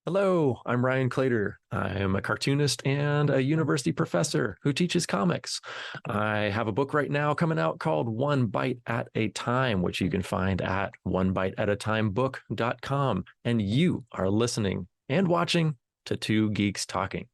Hello, I'm Ryan Claytor. I am a cartoonist and a university professor who teaches comics. I have a book right now coming out called One Bite at a Time, which you can find at onebiteatatimebook.com. And you are listening and watching to Two Geeks Talking.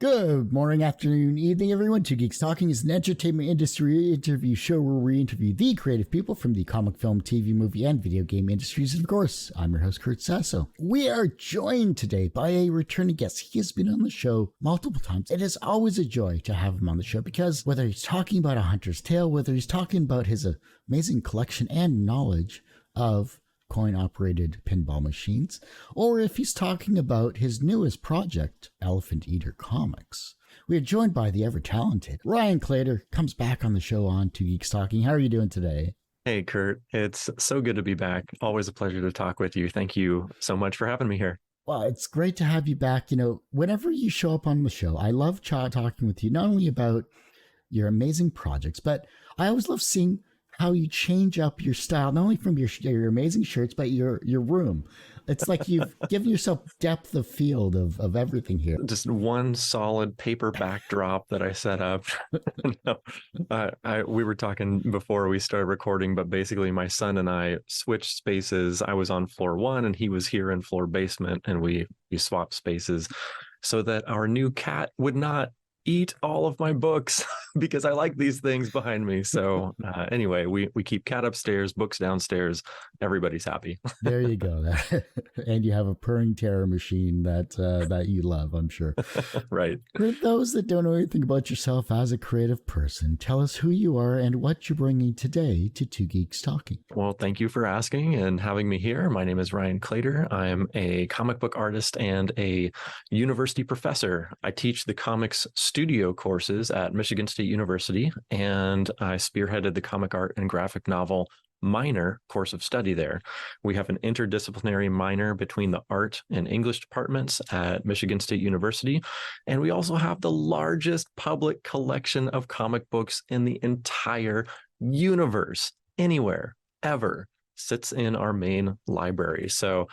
Good morning, afternoon, evening, everyone. Two Geeks Talking is an entertainment industry interview show where we interview the creative people from the comic, film, TV, movie, and video game industries. And of course, I'm your host, Kurt Sasso. We are joined today by a returning guest. He has been on the show multiple times. It is always a joy to have him on the show because whether he's talking about A Hunter's Tale, whether he's talking about his amazing collection and knowledge of coin-operated pinball machines, or if he's talking about his newest project, Elephant Eater Comics. We are joined by the ever-talented Ryan Claytor, comes back on the show on Two Geeks Talking. How are you doing today? Hey, Kurt. It's so good to be back. Always a pleasure to talk with you. Thank you so much for having me here. Well, it's great to have you back. Whenever you show up on the show, I love talking with you, not only about your amazing projects, but I always love seeing how you change up your style, not only from your amazing shirts, but your room. It's like you've given yourself depth of field of everything here. Just one solid paper backdrop that I set up. No, we were talking before we started recording, but basically my son and I switched spaces. I was on floor one and he was here in floor basement, and we swapped spaces so that our new cat would not eat all of my books because I like these things behind me. So anyway, we keep cat upstairs, books downstairs. Everybody's happy. There you go. And you have a purring terror machine that you love, I'm sure. Right. For those that don't know anything about yourself as a creative person, tell us who you are and what you're bringing today to Two Geeks Talking. Well, thank you for asking and having me here. My name is Ryan Claytor. I'm a comic book artist and a university professor. I teach the comics studio courses at Michigan State University, and I spearheaded the comic art and graphic novel minor course of study there. We have an interdisciplinary minor between the art and English departments at Michigan State University. And we also have the largest public collection of comic books in the entire universe, anywhere, ever. Sits in our main library. So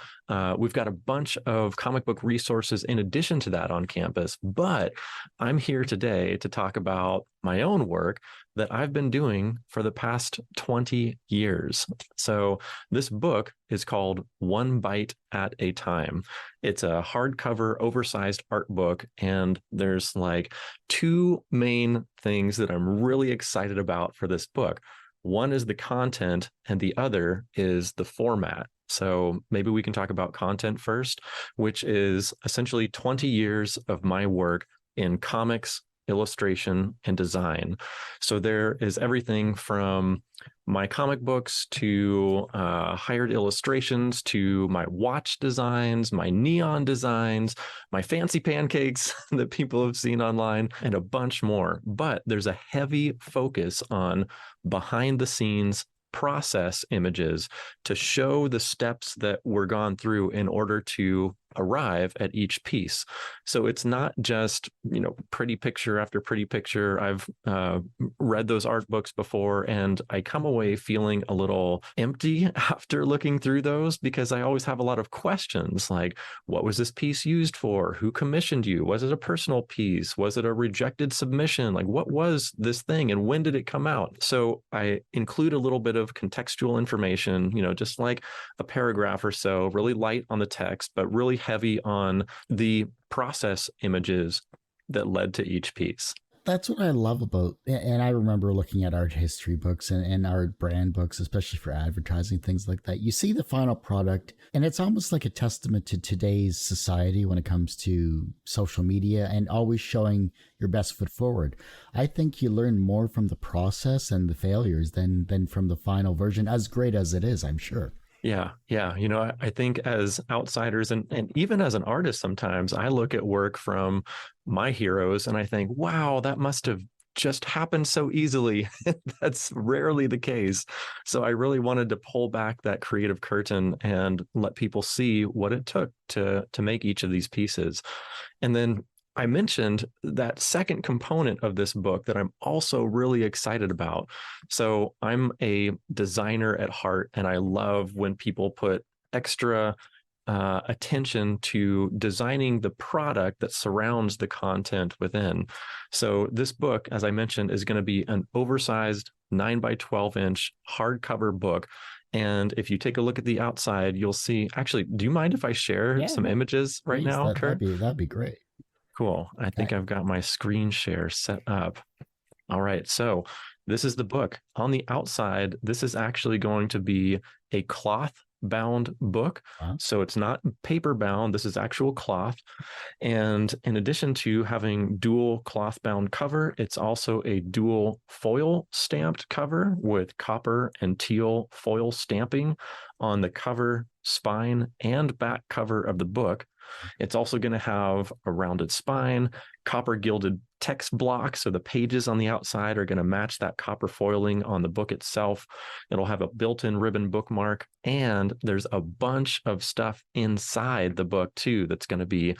we've got a bunch of comic book resources in addition to that on campus, but I'm here today to talk about my own work that I've been doing for the past 20 years. So this book is called One Bite at a Time. It's a hardcover, oversized art book, and there's like two main things that I'm really excited about for this book. One is the content and the other is the format. So maybe we can talk about content first, which is essentially 20 years of my work in comics, illustration, and design. So there is everything from my comic books to hired illustrations to my watch designs, my neon designs, my fancy pancakes that people have seen online, and a bunch more. But there's a heavy focus on behind the scenes process images to show the steps that were gone through in order to arrive at each piece. So it's not just, pretty picture after pretty picture. I've read those art books before, and I come away feeling a little empty after looking through those because I always have a lot of questions like, what was this piece used for? Who commissioned you? Was it a personal piece? Was it a rejected submission? Like, what was this thing and when did it come out? So I include a little bit of contextual information, just like a paragraph or so, really light on the text, but really heavy on the process images that led to each piece. That's what I love about, and I remember looking at art history books and art brand books, especially for advertising, things like that. You see the final product, and it's almost like a testament to today's society when it comes to social media and always showing your best foot forward. I think you learn more from the process and the failures than from the final version, as great as it is, I'm sure. Yeah. I think as outsiders and even as an artist, sometimes I look at work from my heroes and I think, wow, that must have just happened so easily. That's rarely the case. So I really wanted to pull back that creative curtain and let people see what it took to make each of these pieces. And then I mentioned that second component of this book that I'm also really excited about. So I'm a designer at heart, and I love when people put extra attention to designing the product that surrounds the content within. So this book, as I mentioned, is going to be an oversized 9 by 12 inch hardcover book. And if you take a look at the outside, you'll see, actually, do you mind if I share some images right please, now, Kurt? that'd be great. Cool. I think I've got my screen share set up. All right. So this is the book. On the outside, this is actually going to be a cloth bound book. Wow. So it's not paper bound. This is actual cloth. And in addition to having dual cloth bound cover, it's also a dual foil stamped cover with copper and teal foil stamping on the cover, spine, and back cover of the book. It's also going to have a rounded spine, copper gilded text block. So the pages on the outside are going to match that copper foiling on the book itself. It'll have a built-in ribbon bookmark, and there's a bunch of stuff inside the book too that's going to be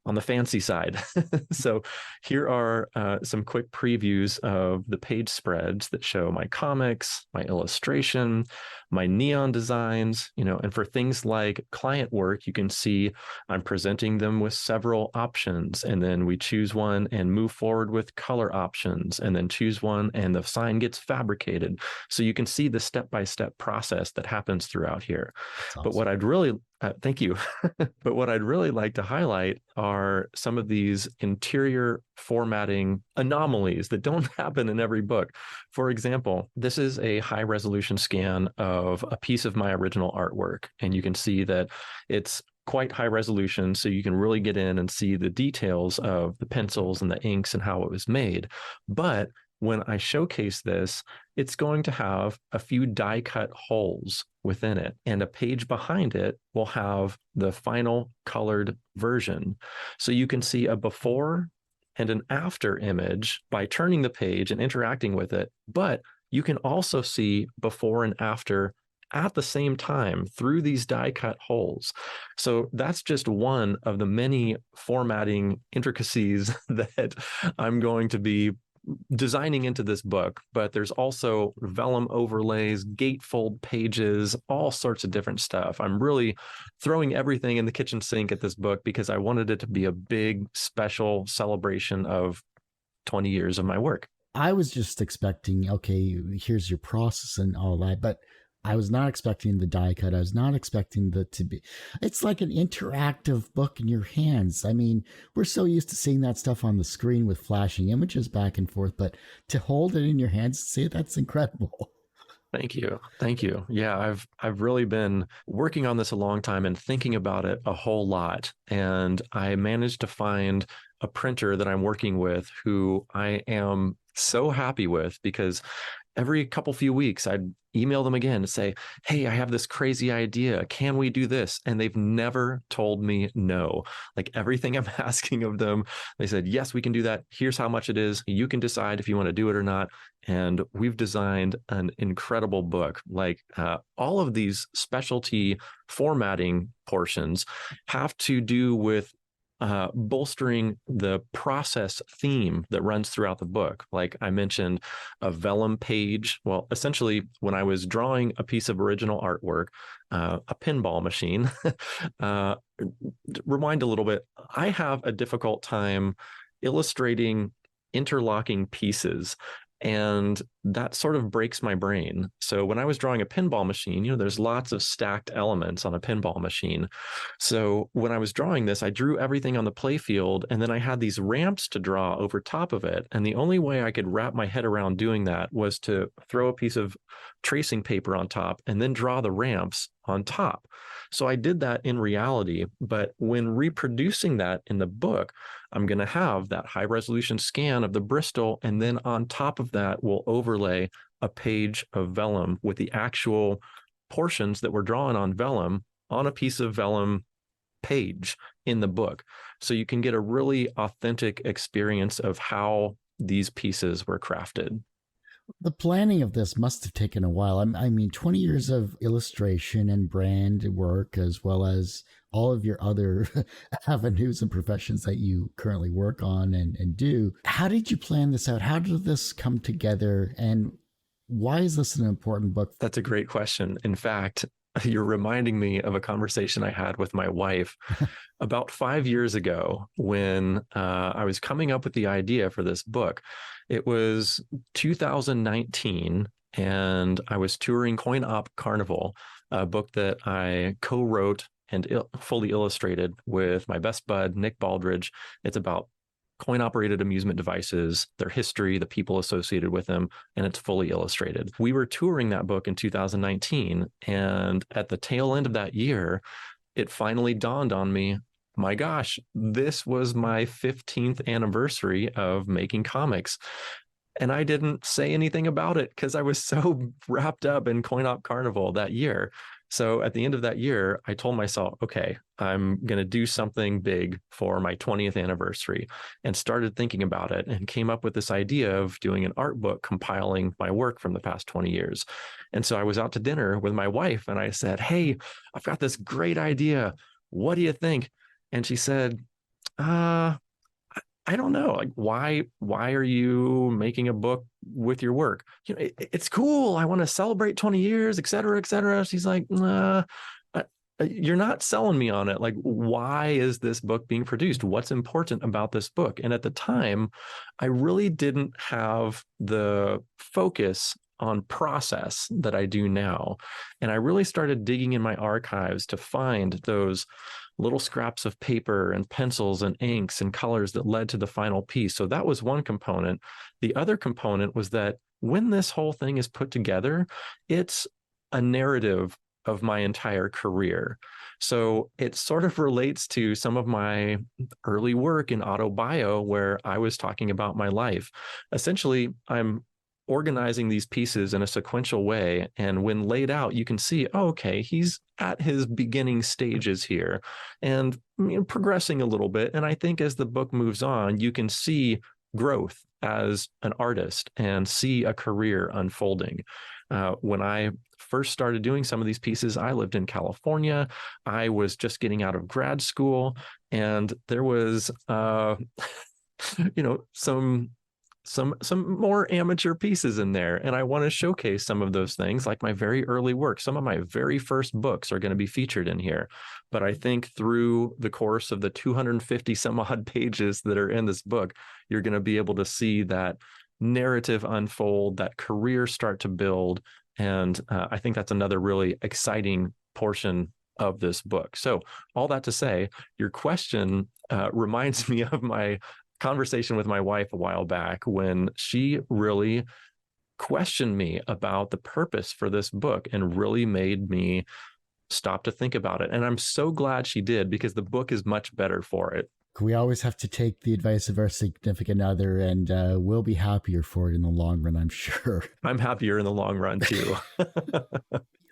on the fancy side. So here are some quick previews of the page spreads that show my comics, my illustration, my neon designs, and for things like client work, you can see I'm presenting them with several options, and then we choose one and move forward with color options, and then choose one and the sign gets fabricated. So you can see the step-by-step process that happens throughout here. Awesome. But what I'd really thank you. But what I'd really like to highlight are some of these interior formatting anomalies that don't happen in every book. For example, this is a high resolution scan of a piece of my original artwork. And you can see that it's quite high resolution, so you can really get in and see the details of the pencils and the inks and how it was made. But when I showcase this, it's going to have a few die cut holes within it, and a page behind it will have the final colored version. So you can see a before and an after image by turning the page and interacting with it, but you can also see before and after at the same time through these die cut holes. So that's just one of the many formatting intricacies that I'm going to be designing into this book, but there's also vellum overlays, gatefold pages, all sorts of different stuff. I'm really throwing everything in the kitchen sink at this book because I wanted it to be a big, special celebration of 20 years of my work. I was just expecting, okay, here's your process and all that, but I was not expecting the die cut. I was not expecting to be, it's like an interactive book in your hands. I mean, we're so used to seeing that stuff on the screen with flashing images back and forth, but to hold it in your hands and see it, that's incredible. Thank you. Thank you. Yeah, I've really been working on this a long time and thinking about it a whole lot. And I managed to find a printer that I'm working with who I am so happy with, because every few weeks I'd email them again to say, hey, I have this crazy idea. Can we do this? And they've never told me no. Like everything I'm asking of them, they said, yes, we can do that. Here's how much it is. You can decide if you want to do it or not. And we've designed an incredible book. Like all of these specialty formatting portions have to do with bolstering the process theme that runs throughout the book. Like I mentioned, a vellum page. Well, essentially, when I was drawing a piece of original artwork, a pinball machine, rewind a little bit, I have a difficult time illustrating interlocking pieces. And that sort of breaks my brain. So when I was drawing a pinball machine, there's lots of stacked elements on a pinball machine. So when I was drawing this, I drew everything on the play field, and then I had these ramps to draw over top of it. And the only way I could wrap my head around doing that was to throw a piece of tracing paper on top and then draw the ramps on top. So I did that in reality, but when reproducing that in the book, I'm going to have that high resolution scan of the Bristol, and then on top of that, we'll overlay a page of vellum with the actual portions that were drawn on vellum on a piece of vellum page in the book. So you can get a really authentic experience of how these pieces were crafted. The planning of this must have taken a while. I mean, 20 years of illustration and brand work, as well as all of your other avenues and professions that you currently work on and do. How did you plan this out? How did this come together? And why is this an important book? That's a great question. In fact, You're reminding me of a conversation I had with my wife about 5 years ago when I was coming up with the idea for this book. It was 2019, and I was touring Coin Op Carnival, a book that I co-wrote and fully illustrated with my best bud, Nick Baldridge. It's about coin operated amusement devices, their history, the people associated with them, and it's fully illustrated. We were touring that book in 2019, and at the tail end of that year, it finally dawned on me, my gosh, this was my 15th anniversary of making comics. And I didn't say anything about it because I was so wrapped up in Coin Op Carnival that year. So at the end of that year, I told myself, okay, I'm going to do something big for my 20th anniversary, and started thinking about it and came up with this idea of doing an art book compiling my work from the past 20 years. And so I was out to dinner with my wife and I said, hey, I've got this great idea. What do you think? And she said, uh, I don't know. Like, why are you making a book with your work? It's cool. I want to celebrate 20 years, et cetera, et cetera. She's like, nah, you're not selling me on it. Like, why is this book being produced? What's important about this book? And at the time, I really didn't have the focus on process that I do now. And I really started digging in my archives to find those little scraps of paper and pencils and inks and colors that led to the final piece. So that was one component. The other component was that when this whole thing is put together, it's a narrative of my entire career. So it sort of relates to some of my early work in autobio, where I was talking about my life. Essentially, I'm organizing these pieces in a sequential way. And when laid out, you can see, oh, okay, he's at his beginning stages here and progressing a little bit. And I think as the book moves on, you can see growth as an artist and see a career unfolding. When I first started doing some of these pieces, I lived in California. I was just getting out of grad school, and there was, some more amateur pieces in there, and I want to showcase some of those things, like my very early work. Some of my very first books are going to be featured in here. But I think through the course of the 250 some odd pages that are in this book, you're going to be able to see that narrative unfold, that career start to build. And I think that's another really exciting portion of this book. So all that to say, your question reminds me of my conversation with my wife a while back, when she really questioned me about the purpose for this book and really made me stop to think about it. And I'm so glad she did, because the book is much better for it. We always have to take the advice of our significant other, and we'll be happier for it in the long run, I'm sure. I'm happier in the long run too.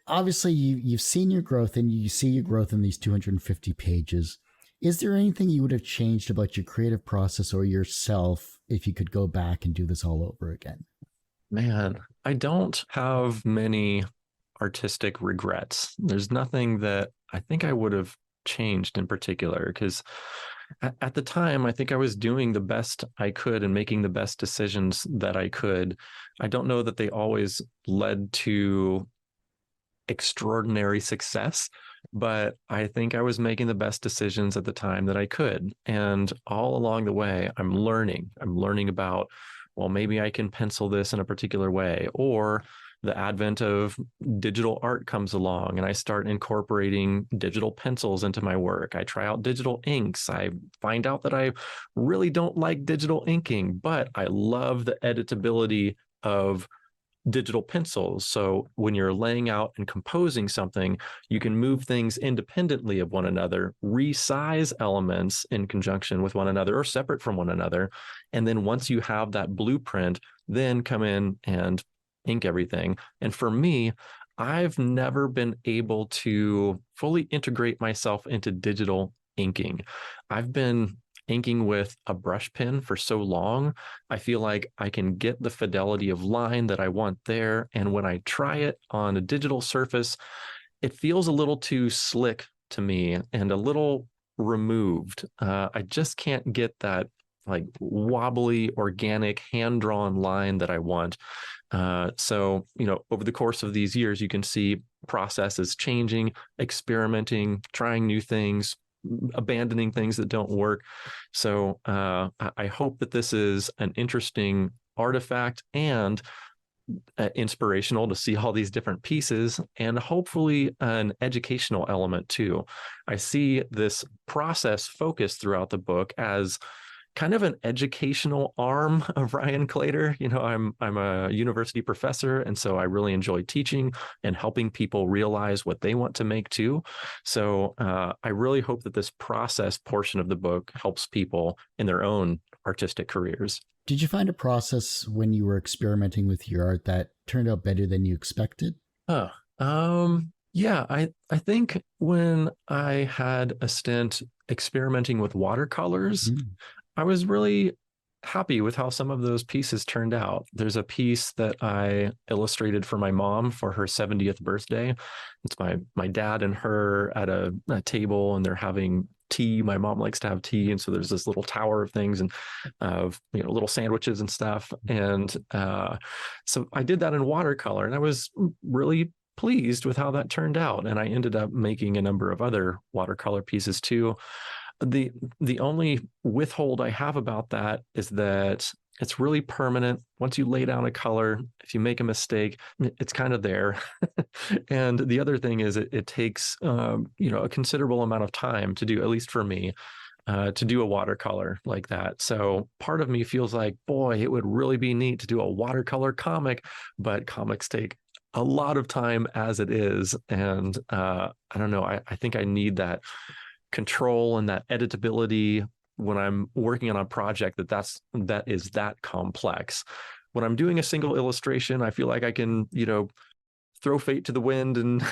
Obviously, you've seen your growth, and you see your growth in these 250 pages. Is there anything you would have changed about your creative process or yourself if you could go back and do this all over again? Man, I don't have many artistic regrets. There's nothing that I think I would have changed in particular, because at the time, I think I was doing the best I could and making the best decisions that I could. I don't know that they always led to extraordinary success, but I think I was making the best decisions at the time that I could. And all along the way, I'm learning about, well, maybe I can pencil this in a particular way, or the advent of digital art comes along and I start incorporating digital pencils into my work. I try out digital inks. I find out that I really don't like digital inking, but I love the editability of digital pencils. So when you're laying out and composing something, you can move things independently of one another, resize elements in conjunction with one another or separate from one another. And then once you have that blueprint, then come in and ink everything. And for me, I've never been able to fully integrate myself into digital inking. I've been inking with a brush pen for so long, I feel like I can get the fidelity of line that I want there. And when I try it on a digital surface, it feels a little too slick to me and a little removed. I just can't get that like wobbly, organic, hand-drawn line that I want. So, over the course of these years, you can see process is changing, experimenting, trying new things, abandoning things that don't work. So I hope that this is an interesting artifact and inspirational to see all these different pieces, and hopefully an educational element too. I see this process focused throughout the book as kind of an educational arm of Ryan Claytor. I'm a university professor, and so I really enjoy teaching and helping people realize what they want to make too. So I really hope that this process portion of the book helps people in their own artistic careers. Did you find a process when you were experimenting with your art that turned out better than you expected? Yeah, I think when I had a stint experimenting with watercolors, I was really happy with how some of those pieces turned out. There's a piece that I illustrated for my mom for her 70th birthday. It's my dad and her at a table, and they're having tea. My mom likes to have tea, and so there's this little tower of things and of little sandwiches and stuff. And so I did that in watercolor, and I was really pleased with how that turned out. And I ended up making a number of other watercolor pieces too. The only withhold I have about that is that it's really permanent. Once you lay down a color, if you make a mistake, it's kind of there. And the other thing is it takes a considerable amount of time to do, at least for me, to do a watercolor like that. So part of me feels like, boy, it would really be neat to do a watercolor comic, but comics take a lot of time as it is. And I don't know, I think I need that control and that editability when I'm working on a project that is that complex. When I'm doing a single illustration, I feel like I can, throw fate to the wind and,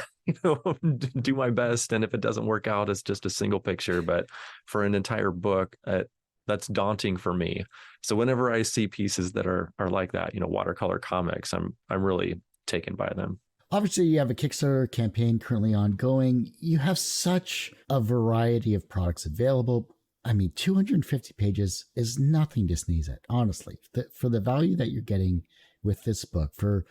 do my best. And if it doesn't work out, it's just a single picture. But for an entire book, that's daunting for me. So whenever I see pieces that are like that, watercolor comics, I'm really taken by them. Obviously, you have a Kickstarter campaign currently ongoing. You have such a variety of products available. I mean, 250 pages is nothing to sneeze at, honestly. For the value that you're getting with this book, for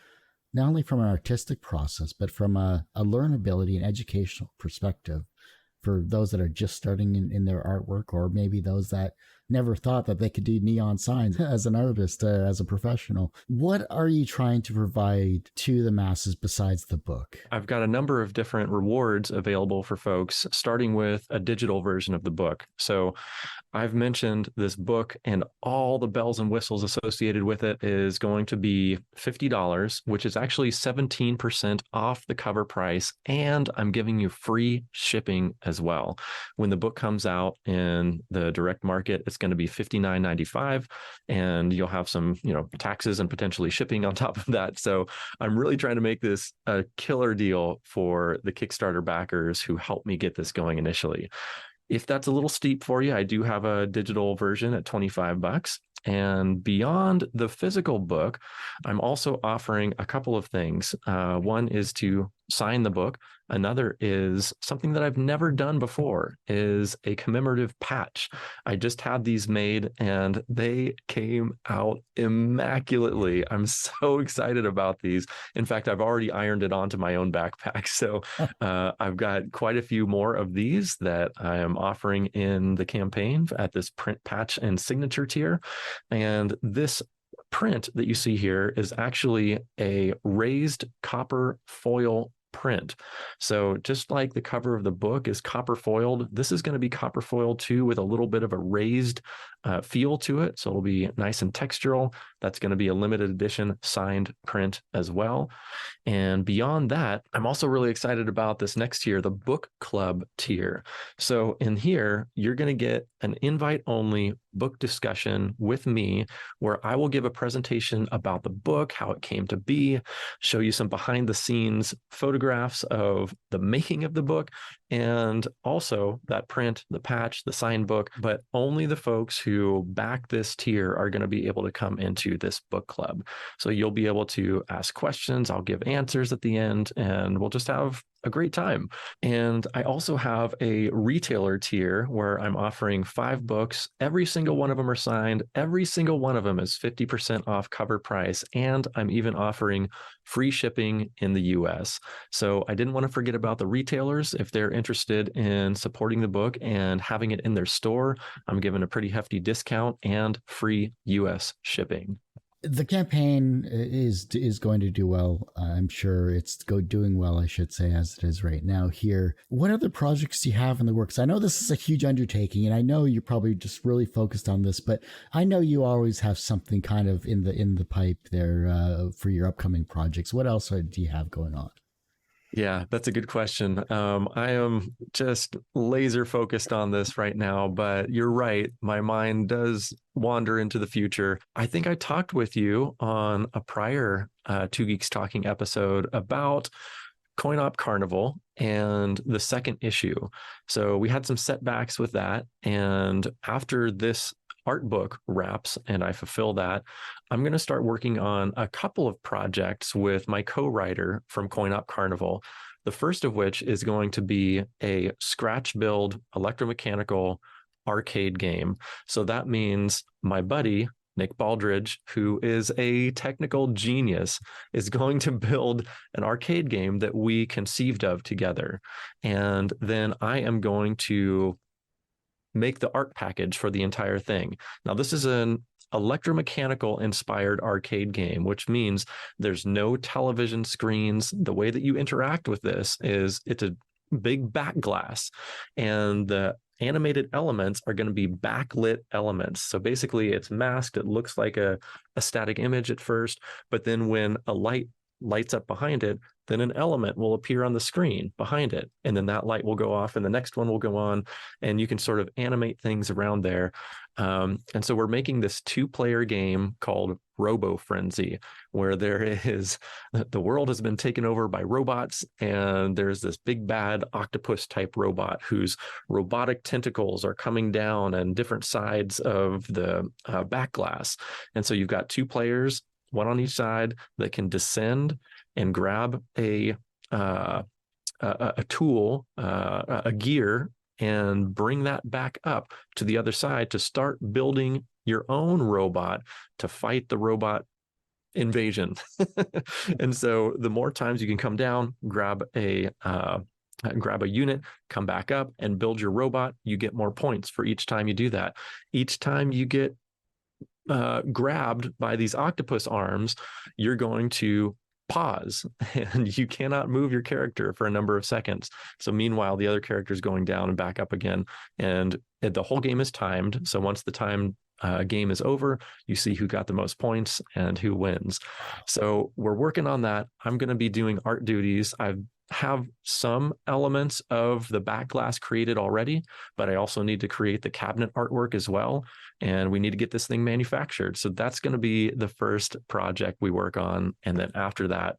not only from an artistic process, but from a learnability and educational perspective for those that are just starting in their artwork, or maybe those that never thought that they could do neon signs as an artist, as a professional. What are you trying to provide to the masses besides the book? I've got a number of different rewards available for folks, starting with a digital version of the book. So I've mentioned this book, and all the bells and whistles associated with it is going to be $50, which is actually 17% off the cover price. And I'm giving you free shipping as well. When the book comes out in the direct market, it's going to be $59.95, and you'll have some, taxes and potentially shipping on top of that. So I'm really trying to make this a killer deal for the Kickstarter backers who helped me get this going initially. If that's a little steep for you, I do have a digital version at $25. And beyond the physical book, I'm also offering a couple of things. One is to sign the book. Another is something that I've never done before, is a commemorative patch. I just had these made and they came out immaculately. I'm so excited about these. In fact, I've already ironed it onto my own backpack. So I've got quite a few more of these that I am offering in the campaign at this print, patch, and signature tier. And this print that you see here is actually a raised copper foil print. So just like the cover of the book is copper foiled, this is going to be copper foiled too, with a little bit of a raised feel to it. So it'll be nice and textural. That's going to be a limited edition signed print as well. And beyond that, I'm also really excited about this next tier, the book club tier. So in here, you're going to get an invite only book discussion with me, where I will give a presentation about the book, how it came to be, show you some behind the scenes photographs of the making of the book, and also that print, the patch, the signed book. But only the folks who back this tier are going to be able to come into this book club. So you'll be able to ask questions. I'll give answers at the end, and we'll just have a great time. And I also have a retailer tier where I'm offering 5 books. Every single one of them are signed. Every single one of them is 50% off cover price. And I'm even offering free shipping in the US. So I didn't want to forget about the retailers. If they're interested in supporting the book and having it in their store, I'm giving a pretty hefty discount and free US shipping. The campaign is going to do well. I'm sure it's doing well, I should say, as it is right now here. What other projects do you have in the works? I know this is a huge undertaking, and I know you're probably just really focused on this, but I know you always have something kind of in the pipe there for your upcoming projects. What else do you have going on? Yeah, that's a good question. I am just laser focused on this right now, but you're right. My mind does wander into the future. I think I talked with you on a prior Two Geeks Talking episode about Coin Op Carnival and the second issue. So we had some setbacks with that. And after this art book wraps and I fulfill that, I'm going to start working on a couple of projects with my co-writer from Coin Op Carnival. The first of which is going to be a scratch build electromechanical arcade game. So that means my buddy, Nick Baldridge, who is a technical genius, is going to build an arcade game that we conceived of together. And then I am going to make the art package for the entire thing. Now, this is an electromechanical inspired arcade game, which means there's no television screens. The way that you interact with this is it's a big back glass, and the animated elements are going to be backlit elements. So basically it's masked. It looks like a static image at first, but then when a light lights up behind it, then an element will appear on the screen behind it. And then that light will go off and the next one will go on, and you can sort of animate things around there. And so we're making this 2-player game called Robo Frenzy, where the world has been taken over by robots, and there's this big bad octopus type robot whose robotic tentacles are coming down on different sides of the back glass. And so you've got 2 players, one on each side, that can descend and grab a tool, a gear, and bring that back up to the other side to start building your own robot to fight the robot invasion. And so the more times you can come down, grab a unit, come back up and build your robot, you get more points for each time you do that. Each time you get grabbed by these octopus arms, you're going to pause and you cannot move your character for a number of seconds. So meanwhile, the other character is going down and back up again. And the whole game is timed. So once the time game is over, you see who got the most points and who wins. So we're working on that. I'm going to be doing art duties. I have some elements of the back glass created already, but I also need to create the cabinet artwork as well. And we need to get this thing manufactured. So that's going to be the first project we work on. And then after that,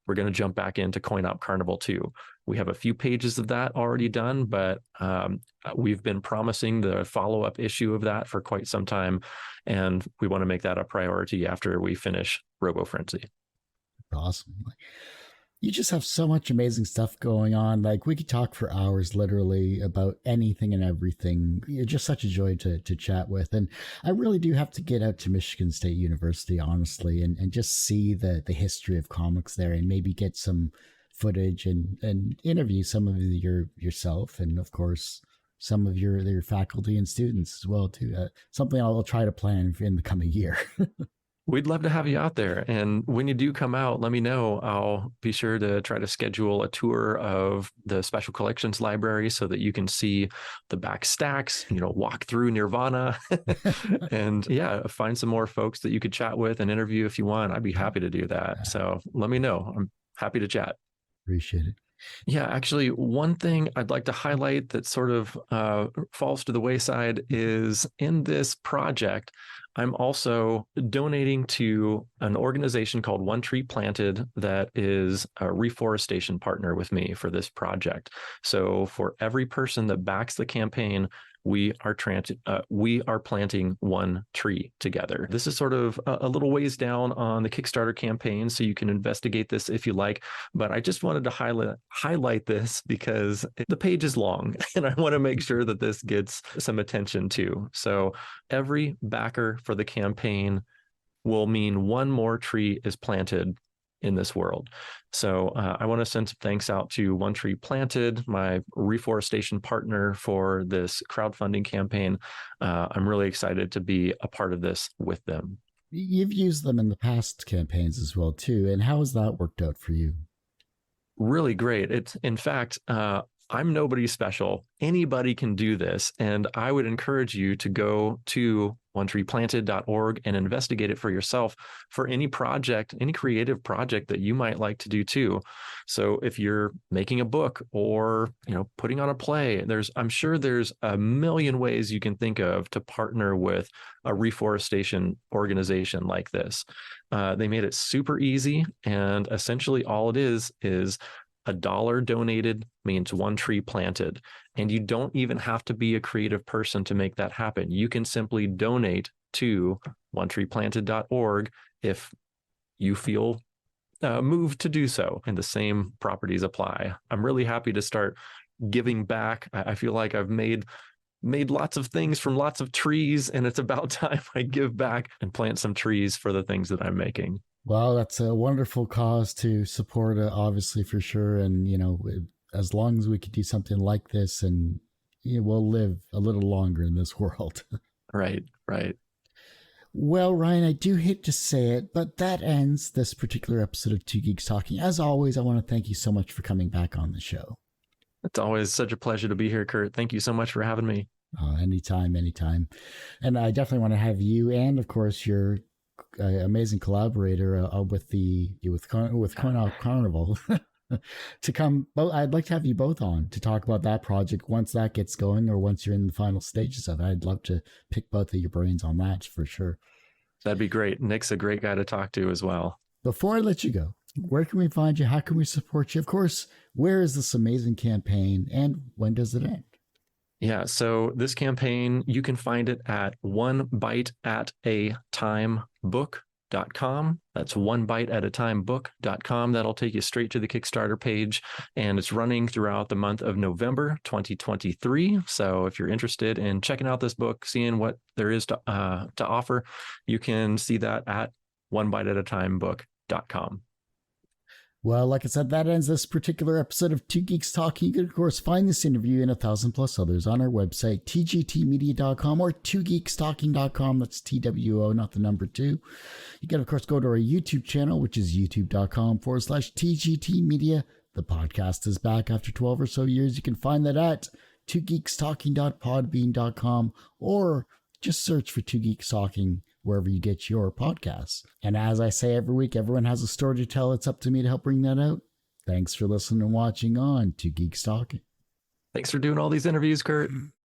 we're going to jump back into Coin Op Carnival 2. We have a few pages of that already done, but we've been promising the follow-up issue of that for quite some time. And we want to make that a priority after we finish Robo Frenzy. Awesome. You just have so much amazing stuff going on. Like, we could talk for hours literally about anything and everything. You're just such a joy to chat with. And I really do have to get out to Michigan State University, honestly, and just see the history of comics there, and maybe get some footage and interview some of yourself, and of course some of your faculty and students as well too. Something I'll try to plan in the coming year. We'd love to have you out there. And when you do come out, let me know. I'll be sure to try to schedule a tour of the Special Collections Library so that you can see the back stacks, walk through Nirvana and find some more folks that you could chat with and interview if you want. I'd be happy to do that. So let me know. I'm happy to chat. Appreciate it. Yeah, actually, one thing I'd like to highlight that sort of falls to the wayside is in this project, I'm also donating to an organization called One Tree Planted that is a reforestation partner with me for this project. So for every person that backs the campaign, we are planting one tree together. This is sort of a little ways down on the Kickstarter campaign, so you can investigate this if you like. But I just wanted to highlight this because the page is long, and I want to make sure that this gets some attention too. So every backer for the campaign will mean one more tree is planted in this world. So I want to send some thanks out to One Tree Planted, my reforestation partner for this crowdfunding campaign. I'm really excited to be a part of this with them. You've used them in the past campaigns as well, too. And how has that worked out for you? Really great. It's, in fact, I'm nobody special. Anybody can do this. And I would encourage you to go to onetreeplanted.org and investigate it for yourself for any project, any creative project that you might like to do too. So if you're making a book or, putting on a play, I'm sure there's a million ways you can think of to partner with a reforestation organization like this. They made it super easy. And essentially all it is $1 donated means one tree planted. And you don't even have to be a creative person to make that happen. You can simply donate to onetreeplanted.org if you feel moved to do so, and the same properties apply. I'm really happy to start giving back. I feel like I've made lots of things from lots of trees, and it's about time I give back and plant some trees for the things that I'm making. Well, that's a wonderful cause to support, obviously, for sure. And, as long as we could do something like this, and we'll live a little longer in this world. Right. Well, Ryan, I do hate to say it, but that ends this particular episode of Two Geeks Talking. As always, I want to thank you so much for coming back on the show. It's always such a pleasure to be here, Kurt. Thank you so much for having me. Anytime. And I definitely want to have you and, of course, your amazing collaborator with Carnival to come. I'd like to have you both on to talk about that project once that gets going, or once you're in the final stages of it. I'd love to pick both of your brains on that for sure. That'd be great. Nick's a great guy to talk to as well. Before I let you go, where can we find you? How can we support you? Of course, where is this amazing campaign, and when does it end? Yeah, so this campaign, you can find it at onebiteatatimebook.com. That's onebiteatatimebook.com. That'll take you straight to the Kickstarter page, and it's running throughout the month of November 2023. So if you're interested in checking out this book, seeing what there is to offer, you can see that at onebiteatatimebook.com. Well, like I said, that ends this particular episode of Two Geeks Talking. You can, of course, find this interview and 1,000+ others on our website, tgtmedia.com or twogeekstalking.com. That's TWO, not the number 2. You can, of course, go to our YouTube channel, which is youtube.com/TGTmedia. The podcast is back after 12 or so years. You can find that at twogeekstalking.podbean.com, or just search for Two Geeks Talking wherever you get your podcasts. And as I say every week, everyone has a story to tell. It's up to me to help bring that out. Thanks for listening and watching on Two Geeks Talking. Thanks for doing all these interviews, Kurt.